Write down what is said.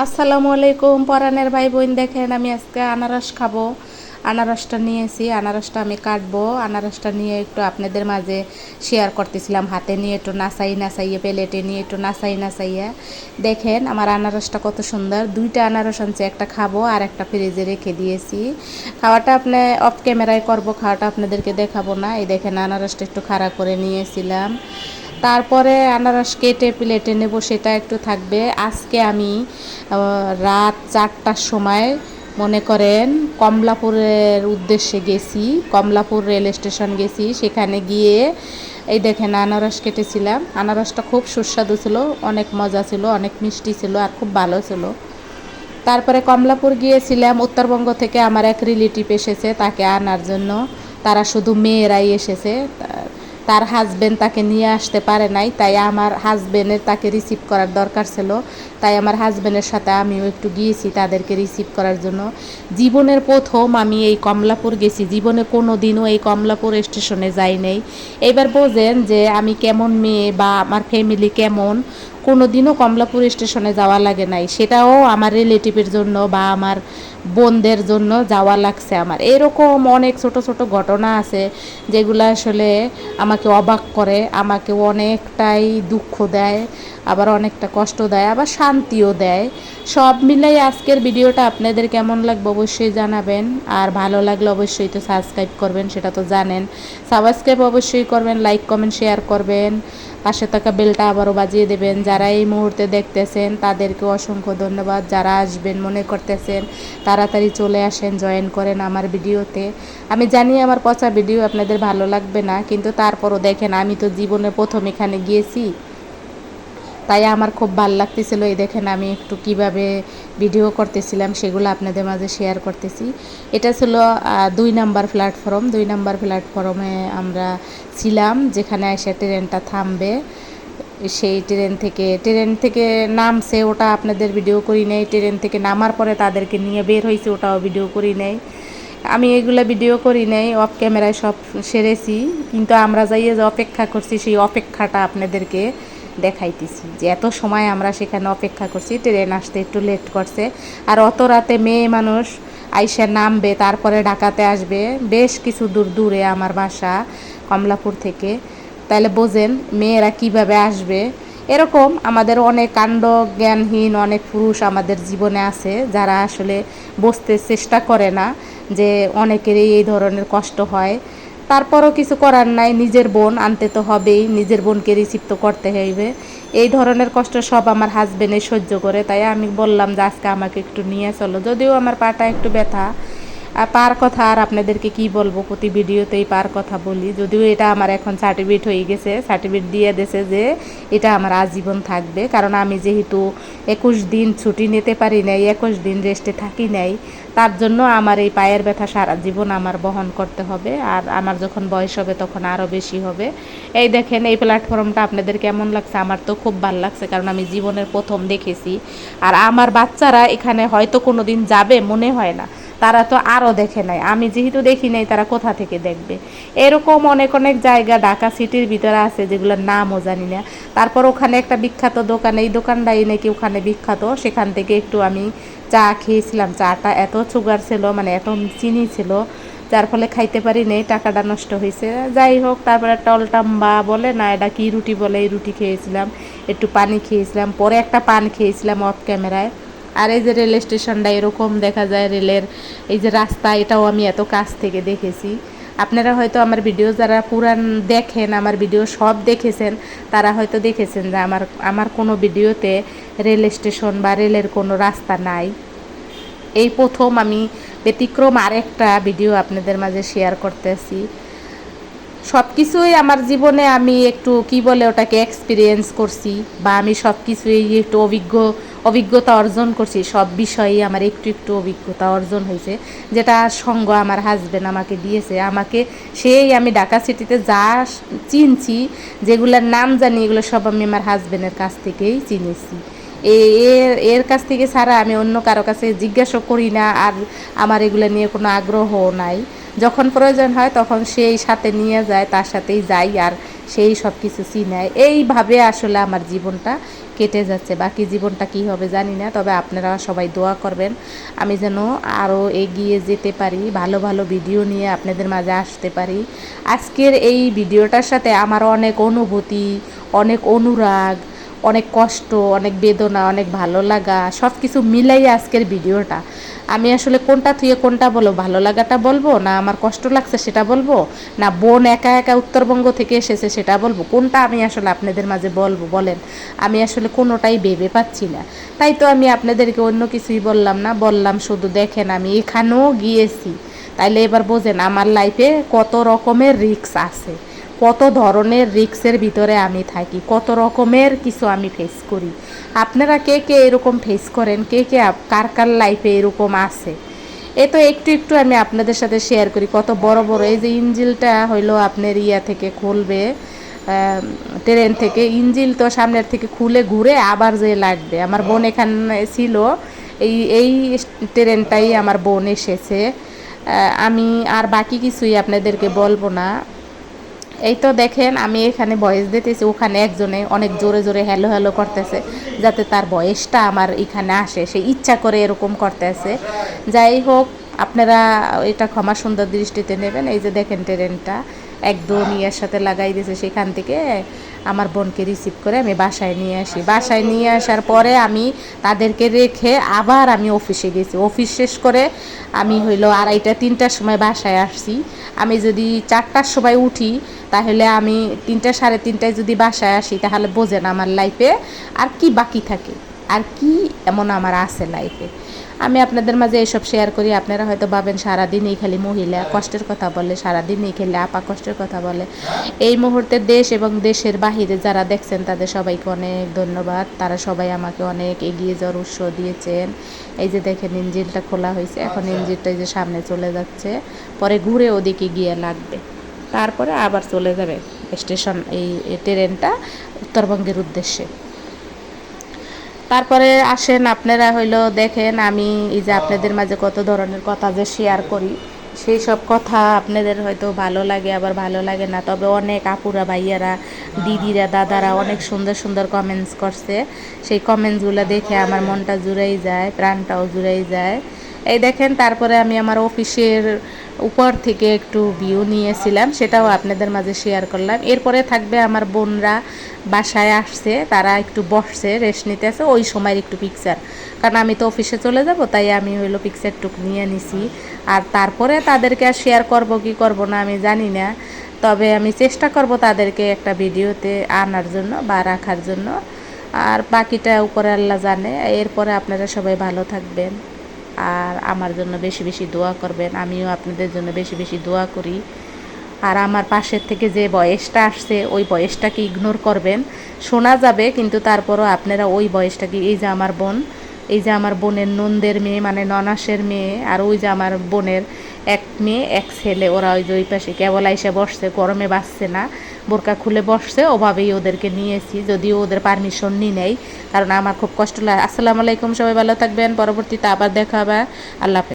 আসসালামু আলাইকুম পরাণের ভাই বোন। দেখেন আমি আজকে আনারস খাবো। আনারসটা নিয়েছি, আনারসটা আমি কাটবো। আনারসটা নিয়ে একটু আপনাদের মাঝে শেয়ার করতেছিলাম, হাতে নিয়ে একটু নাচাইয়ে প্লেটে নিয়ে একটু নাচাইয়া। দেখেন আমার আনারসটা কত সুন্দর। দুইটা আনারস আনছি, একটা খাবো আর একটা ফ্রিজে রেখে দিয়েছি। খাওয়াটা আপনি অফ ক্যামেরায় করবো, খাওয়াটা আপনাদেরকে দেখাবো না। এই দেখেন আনারসটা একটু খাড়া করে নিয়েছিলাম, তারপরে আনারস কেটে প্লেটে নেব, সেটা একটু থাকবে। আজকে আমি রাত 4টার সময় মনে করেন কমলাপুরের উদ্দেশ্যে গেছি, কমলাপুর রেল স্টেশন গেছি। সেখানে গিয়ে এই দেখেন আনারস কেটেছিলাম। আনারসটা খুব সুস্বাদু ছিল, অনেক মজা ছিল, অনেক মিষ্টি ছিল আর খুব ভালো ছিল। তারপরে কমলাপুর গিয়েছিলাম, উত্তরবঙ্গ থেকে আমার এক রিলেটিভ এসেছে তাকে আনার জন্য। তারা শুধু মেয়েরাই এসেছে, তার হাজবেন্ড তাকে নিয়ে আসতে পারে নাই, তাই আমার হাজবেন্ডের তাকে রিসিভ করার দরকার ছিল। তাই আমার হাজবেন্ডের সাথে আমিও একটু গিয়েছি তাদেরকে রিসিভ করার জন্য। জীবনের প্রথম আমি এই কমলাপুর গেছি, জীবনে কোনো দিনও এই কমলাপুর স্টেশনে যাই নাই। এবার বোঝেন যে আমি কেমন মেয়ে বা আমার ফ্যামিলি কেমন। কোনো দিনও কমলাপুর স্টেশনে যাওয়া লাগে নাই, সেটাও আমার রিলেটিভের জন্য বা আমার বোনদের জন্য যাওয়া লাগছে। আমার এরকম অনেক ছোট ছোট ঘটনা আছে যেগুলো আসলে আমাকে অবাক করে, আমাকে অনেকটাই দুঃখ দেয়, আবার অনেকটা কষ্ট দেয়, আবার শান্তিও দেয়। সব মিলাই আজকের ভিডিওটা আপনাদের কেমন লাগবে অবশ্যই জানাবেন। আর ভালো লাগলে অবশ্যই তো সাবস্ক্রাইব করবেন, সেটা তো জানেন। সাবস্ক্রাইব অবশ্যই করবেন, লাইক কমেন্ট শেয়ার করবেন, পাশে থাকা বেলটা আবারও বাজিয়ে দেবেন। যারা এই মুহূর্তে দেখতেছেন তাদেরকে অসংখ্য ধন্যবাদ। যারা আসবেন মনে করতেছেন তাড়াতাড়ি চলে আসেন, জয়েন করেন আমার ভিডিওতে। আমি জানি আমার পচা ভিডিও আপনাদের ভালো লাগবে না, কিন্তু তারপরও দেখেন আমি তো জীবনে প্রথম এখানে গিয়েছি, তাই আমার খুব ভালো লাগতেছিল। এই দেখেন আমি একটু কিভাবে ভিডিও করতেছিলাম সেগুলো আপনাদের মাঝে শেয়ার করতেছি। এটা ছিল 2 নাম্বার প্ল্যাটফর্ম। 2 নাম্বার প্ল্যাটফর্মে আমরা ছিলাম, যেখানে এসে ট্রেনটা থামবে। সেই ট্রেন থেকে নামছে, ওটা আপনাদের ভিডিও করি নেই। ট্রেন থেকে নামার পরে তাদেরকে নিয়ে বের হয়েছে, ওটাও ভিডিও করি নেই। আমি এগুলো ভিডিও করি নাই, অফ ক্যামেরায় সব সেরেছি। কিন্তু আমরা যাইয়ে যে অপেক্ষা করছি সেই অপেক্ষাটা আপনাদেরকে দেখাইতেছি, যে এত সময় আমরা সেখানে অপেক্ষা করছি। ট্রেন আসতে একটু লেট করছে, আর অত রাতে মেয়ে মানুষ আইসা নামবে, তারপরে ঢাকাতে আসবে। বেশ কিছু দূরে আমার বাসা কমলাপুর থেকে। তাহলে বোঝেন মেয়েরা কিভাবে আসবে। এরকম আমাদের অনেক কাণ্ড জ্ঞানহীন অনেক পুরুষ আমাদের জীবনে আছে, যারা আসলে বুঝতে চেষ্টা করে না যে অনেকেরই এই ধরনের কষ্ট হয়। তারপরও কিছু করার নাই, নিজের বোন আনতে তো হবেই, নিজের বোনকে রিসিভ তো করতে হইবে। এই ধরনের কষ্ট সব আমার হাজবেন্ডে সহ্য করে, তাই আমি বললাম যে আজকে আমাকে একটু নিয়ে চলো। যদিও আমার পাটা একটু ব্যথা, পার কথা আর আপনাদেরকে কি বলবো, প্রতি ভিডিওতেই পার কথা বলি। যদিও এটা আমার এখন সার্টিফিকেট হয়ে গেছে, সার্টিফিকেট দিয়ে দিয়েছে যে এটা আমার আজীবন থাকবে। কারণ আমি যেহেতু 21 দিন ছুটি নিতে পারি নাই, 21 দিন রেস্টে থাকি নাই, তার জন্য আমার এই পায়ের ব্যথা সারা জীবন আমার বহন করতে হবে। আর আমার যখন বয়স হবে তখন আরও বেশি হবে। এই দেখেন এই প্ল্যাটফর্মটা আপনাদের কেমন লাগছে? আমার তো খুব ভালো লাগছে, কারণ আমি জীবনের প্রথম দেখেছি। আর আমার বাচ্চারা এখানে হয়তো কোনো দিন যাবে মনে হয় না, তারা তো আরও দেখে নাই। আমি যেহেতু দেখি নাই, তারা কোথা থেকে দেখবে? এরকম অনেক অনেক জায়গা ঢাকা সিটির ভিতরে আছে যেগুলোর নামও জানি না। তারপর ওখানে একটা বিখ্যাত দোকান, এই দোকানটাই নাকি ওখানে বিখ্যাত। সেখান থেকে একটু আমি চা খেয়েছিলাম। চাটা এত সুগার ছিল, মানে এত চিনি ছিল, যার ফলে খাইতে পারি নেই, টাকাটা নষ্ট হয়েছে। যাই হোক, তারপরে টলটাম্বা বলে না, এটা কি রুটি বলে, এই রুটি খেয়েছিলাম, একটু পানি খেয়েছিলাম, পরে একটা পান খেয়েছিলাম অফ ক্যামেরায়। আর এই যে রেল স্টেশনটা এরকম দেখা যায়, রেলের এই যে রাস্তা, এটাও আমি এত কাছ থেকে দেখেছি। আপনারা হয়তো আমার ভিডিও যারা পুরান দেখেন, আমার ভিডিও সব দেখেছেন, তারা হয়তো দেখেছেন যে আমার কোনো ভিডিওতে রেল স্টেশন বা রেলের কোনো রাস্তা নাই। এই প্রথম আমি ব্যতিক্রম আরেকটা ভিডিও আপনাদের মাঝে শেয়ার করতেছি। সব কিছুই আমার জীবনে আমি একটু কি বলে ওটাকে এক্সপিরিয়েন্স করছি, বা আমি সব কিছুই একটু অভিজ্ঞতা অর্জন করছি। সব বিষয়েই আমার একটু একটু অভিজ্ঞতা অর্জন হয়েছে, যেটা সঙ্গ আমার হাজব্যান্ড আমাকে দিয়েছে। আমাকে সেই আমি ঢাকা সিটিতে যা চিনছি, যেগুলোর নাম জানি, এগুলো সব আমি আমার হাজব্যান্ডের কাছ থেকেই চিনেছি। এর কাছ থেকে ছাড়া আমি অন্য কারো কাছে জিজ্ঞাসা করি না, আর আমার এগুলো নিয়ে কোনো আগ্রহও নাই। যখন প্রয়োজন হয় তখন সেই সাথে নিয়ে যায়, তার সাথেই যাই, আর সেই সব কিছু চিনায়। এইভাবে আসলে আমার জীবনটা কেটে যাচ্ছে, বাকি জীবনটা কি হবে জানি না। তবে আপনারা সবাই দোয়া করবেন আমি যেন আরও এগিয়ে যেতে পারি, ভালো ভালো ভিডিও নিয়ে আপনাদের মাঝে আসতে পারি। আজকের এই ভিডিওটার সাথে আমার অনেক অনুভূতি, অনেক অনুরাগ, অনেক কষ্ট, অনেক বেদনা, অনেক ভালো লাগা সব কিছু মিলাই আজকের ভিডিওটা। আমি আসলে কোনটা থুয়ে কোনটা বলবো, ভালো লাগাটা বলবো না আমার কষ্ট লাগছে সেটা বলবো, না বোন একা একা উত্তরবঙ্গ থেকে এসেছে সেটা বলবো, কোনটা আমি আসলে আপনাদের মাঝে বলবো বলেন? আমি আসলে কোনোটাই ভেবে পাচ্ছি না। তাই তো আমি আপনাদেরকে অন্য কিছুই বললাম না, বললাম শুধু দেখেন আমি এখানেও গিয়েছি। তাইলে এবার বোঝেন আমার লাইফে কত রকমের রিস্ক আছে, কত ধরনের রিস্কের ভিতরে আমি থাকি, কত রকমের কিছু আমি ফেস করি। আপনারা কে কে এরকম ফেস করেন, কে কে কার কার লাইফে এরকম আছে, এ তো একটু একটু আমি আপনাদের সাথে শেয়ার করি। কত বড় বড় এই যে ইঞ্জিলটা হইলো আপনার ইয়া থেকে খুলবে, ট্রেন থেকে ইঞ্জিল তো সামনের থেকে খুলে ঘুরে আবার যে লাগবে। আমার বোন এখানে ছিল, এই ট্রেনটাই আমার বোন এসেছে। আমি আর বাকি কিছুই আপনাদেরকে বলবো না। এই তো দেখেন আমি এখানে ভয়েস দিতেছি, ওখানে একজনে অনেক জোরে জোরে হ্যালো হ্যালো করতেছে যাতে তার ভয়েসটা আমার এখানে আসে, সে ইচ্ছা করে এরকম করতেছে। যাই হোক, আপনারা এটা ক্ষমা সুন্দর দৃষ্টিতে নেবেন। এই যে দেখেন ট্রেনটা একদম ইয়ার সাথে লাগাই দিয়েছে, সেখান থেকে আমার বোনকে রিসিভ করে আমি বাসায় নিয়ে আসি। বাসায় নিয়ে আসার পরে আমি তাদেরকে রেখে আবার আমি অফিসে গেছি। অফিস শেষ করে আমি হইলো 2:30-3টার সময় বাসায় আসছি। আমি যদি 4টার সময় উঠি তাহলে আমি 3টা 3:30টায় যদি বাসায় আসি তাহলে বোঝেন আমার লাইফে আর কি বাকি থাকে, আর কি এমন আমার আছে লাইফে। আমি আপনাদের মাঝে এসব শেয়ার করি। আপনারা হয়তো ভাবেন সারাদিনই খালি মহিলা কষ্টের কথা বলে, সারাদিনই খালি আপা কষ্টের কথা বলে। এই মুহূর্তে দেশ এবং দেশের বাহিরে যারা দেখছেন তাদের সবাইকে অনেক ধন্যবাদ। তারা সবাই আমাকে অনেক এগিয়ে যাওয়ার উৎস দিয়েছেন। এই যে দেখেন ইঞ্জিনটা খোলা হয়েছে, এখন ইঞ্জিনটা যে সামনে চলে যাচ্ছে, পরে ঘুরে ওদিকে গিয়ে লাগবে, তারপরে আবার চলে যাবে স্টেশন এই ট্রেনটা উত্তরবঙ্গের উদ্দেশ্যে। তারপরে আসেন আপনারা হইলো দেখেন আমি এই যে আপনাদের মাঝে কত ধরনের কথা যে শেয়ার করি, সেই সব কথা আপনাদের হয়তো ভালো লাগে আবার ভালো লাগে না। তবে অনেক আপুরা ভাইয়ারা দিদিরা দাদারা অনেক সুন্দর সুন্দর কমেন্টস করছে, সেই কমেন্টসগুলো দেখে আমার মনটা জুড়েই যায়, প্রাণটাও জুড়েই যায়। এই দেখেন তারপরে আমি আমার অফিসের উপর থেকে একটু ভিউ নিয়েছিলাম, সেটাও আপনাদের মাঝে শেয়ার করলাম। এরপরে থাকবে আমার বোনরা বাসায় আসছে, তারা একটু বসছে রেস্ট নিতে আছে, ওই সময়ের একটু পিকচার, কারণ আমি তো অফিসে চলে যাব, তাই আমি হইলো পিকচারটুক নিয়ে নিছি। আর তারপরে তাদেরকে আর শেয়ার করব কি করব না আমি জানি না, তবে আমি চেষ্টা করব তাদেরকে একটা ভিডিওতে আনার জন্য বা রাখার জন্য। আর বাকিটা উপরে আল্লাহ জানে। এরপরে আপনারা সবাই ভালো থাকবেন আর আমার জন্য বেশি বেশি দোয়া করবেন, আমিও আপনাদের জন্য বেশি বেশি দোয়া করি। আর আমার পাশের থেকে যে বয়সটা আসছে ওই বয়সটাকে ইগনোর করবেন, শোনা যাবে কিন্তু তারপরও আপনারা ওই বয়সটাকে, এই যে আমার বোন, এই যে আমার বোনের নন্দের মেয়ে মানে ননাসের মেয়ে, আর ওই যে আমার বোনের এক মেয়ে এক ছেলে, ওরা ওই যে ওই পাশে কেবল আইসে বসছে, গরমে বাসছে না, বোরকা খুলে বসছে, ওভাবেই ওদেরকে নিয়েছি, যদিও ওদের পারমিশন নিই নেই, কারণ আমার খুব কষ্ট লাগে। আসসালামু আলাইকুম, সবাই ভালো থাকবেন, পরবর্তীতে আবার দেখা হবে, আল্লাহ হাফেজ।